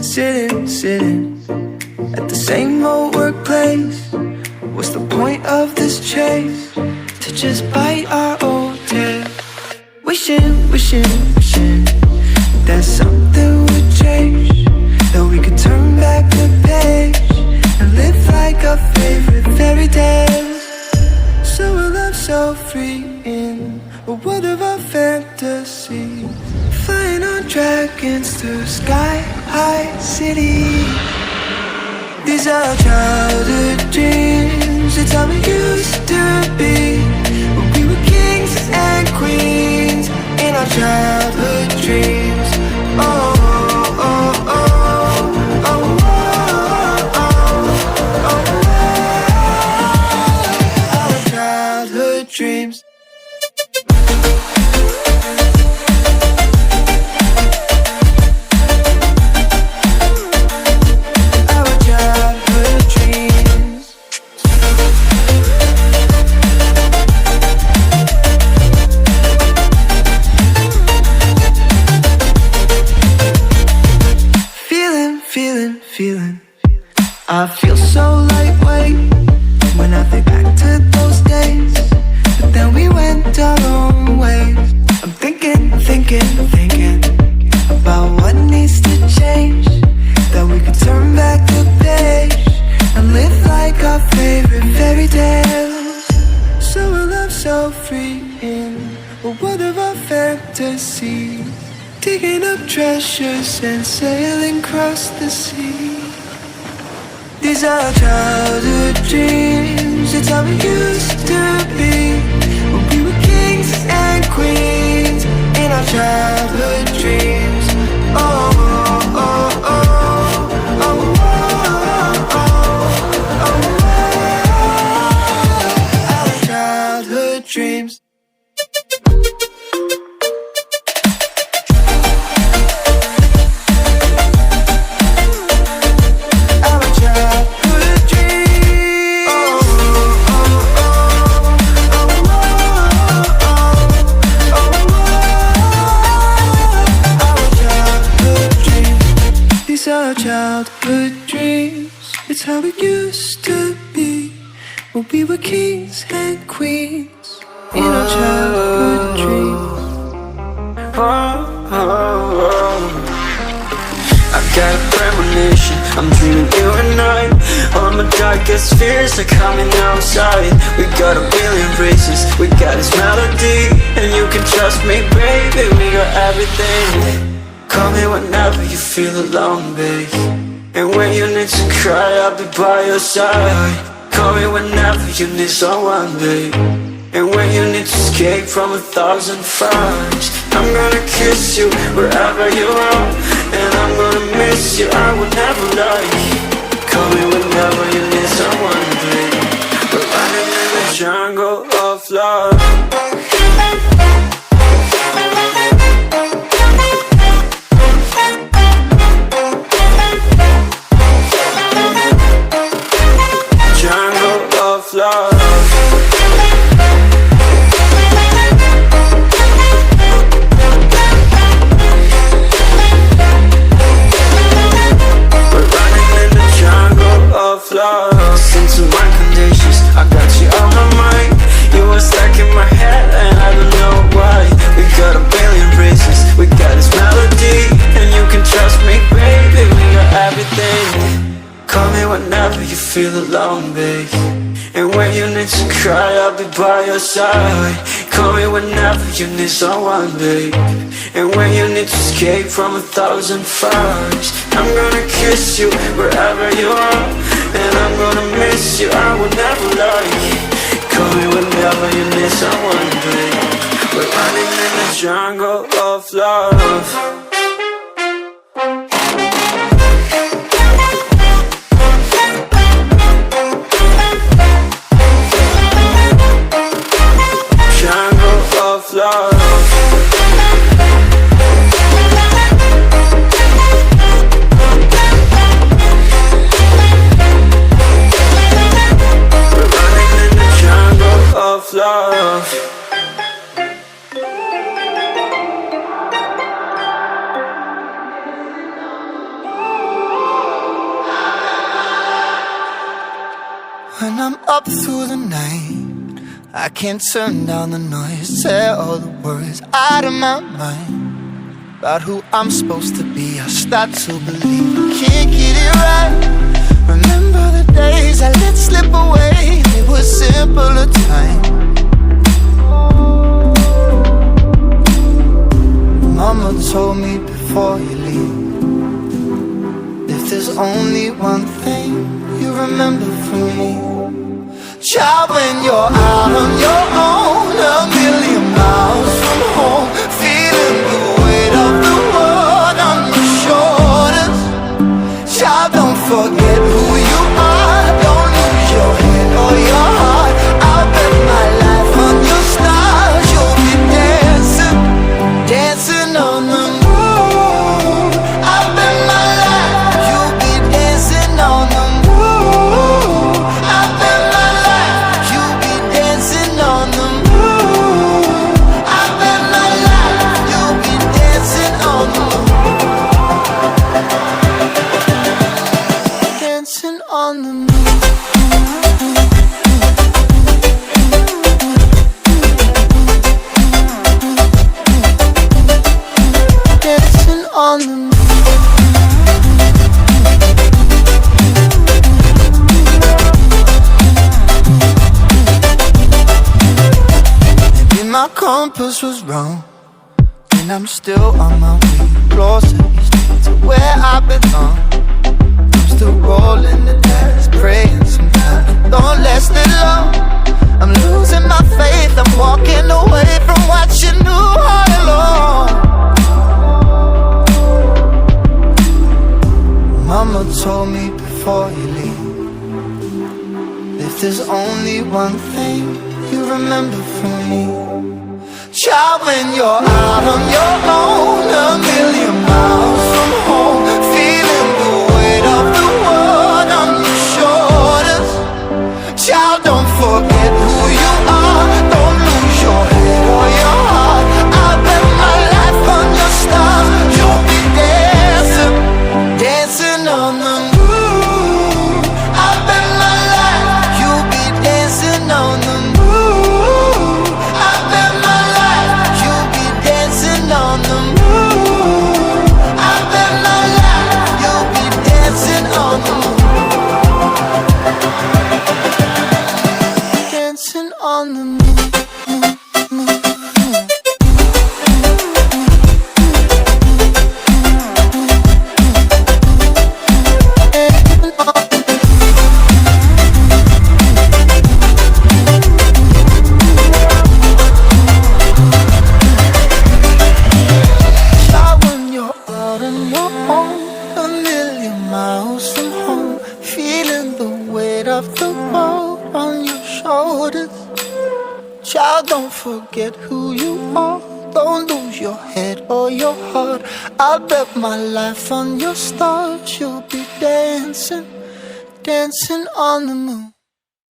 sitting at the same old workplace. What's the point of this chase? To just bite our old tail. Wishing that something would change, that we could turn back the page and live like our favorite fairy tales. So a love so free in a world of our fantasies, flying on dragons through sky-high cities. These are childhood dreams, it's how we used to be, when we were kings and queens in our childhood dreams. Oh, oh, oh, oh, oh, oh, oh, our childhood dreams. Feeling, I feel so lightweight when I think back to those days, but then we went our own ways. I'm thinking about what needs to change, that we could turn back the page and live like our favorite fairy tales. So a love so free in a world of our fantasy, digging up treasures and sailing across the sea. These are childhood dreams, it's how we used to be, when we were kings and queens in our childhood dreams. Oh, oh, oh, oh, oh, oh, oh, our childhood dreams. Our childhood dreams, it's how it used to be, when we were kings and queens in our childhood dreams. I got a premonition, I'm dreaming you and I. All my darkest fears are coming outside. We got a billion races, we got this melody, and you can trust me, baby, we got everything. Call me whenever you feel alone, babe, and when you need to cry, I'll be by your side. Call me whenever you need someone, babe, and when you need to escape from 1,000 fires. I'm gonna kiss you wherever you are, and I'm gonna miss you, I will never lie. Call me whenever you need someone, babe. We're running in the jungle of love. Love. We're running in the jungle of love. Listen to my conditions, I got you on my mind. You were stuck in my head and I don't know why. We got a billion races, we got this melody, and you can trust me, baby, we got everything. Call me whenever you feel alone, babe, and when you need to cry, I'll be by your side. Call me whenever you need someone, babe, and when you need to escape from 1,000 fires. I'm gonna kiss you wherever you are, and I'm gonna miss you, I will never lie. Call me whenever you need someone, babe. We're running in the jungle of love. Love. We're running in the jungle of love. up through the night. I can't turn down the noise, tear all the words out of my mind about who I'm supposed to be. I start to believe I can't get it right. Remember the days I let slip away, it was simpler time. Mama told me before you leave, if there's only one thing you remember from me, child, when you're out on your own, a million miles from home, feeling the weight of the world on your shoulders, child, don't forget who you are, don't lose your head or your heart. I'll bet my life on your stars, you'll be dancing, dancing on the moon. I'll bet my life you'll be dancing on the moon. I'll bet my life you'll be dancing on the moon. I'll bet my life you'll be dancing on the moon. Dancing on the moon. Dancing on the moon. Maybe my compass was wrong, and I'm still on my way closer each day to where I belong. I'm still rolling the dice, praying sometimes it don't last that long. I'm losing my faith, I'm walking away from what you knew all along. Mama told me before you leave, if there's only one thing you remember from me, child, when you're out on your own, a million miles from home, feeling the weight of the world on your shoulders, child, don't forget who you are, don't lose your head or your heart. I'll bet my life on your stars, you'll be dancing, dancing on the moon. I'll bet my life you'll be dancing on the moon. I'll bet my life you'll be dancing on the moon. I'll bet my life you'll be dancing on the moon. Dancing on the moon. Child, when you're out on your own, a million miles from home, feeling the weight of the world on your shoulders, child, don't forget who you are, don't lose your head or your heart. I'll bet my life on your stars, you'll be dancing, dancing on the moon.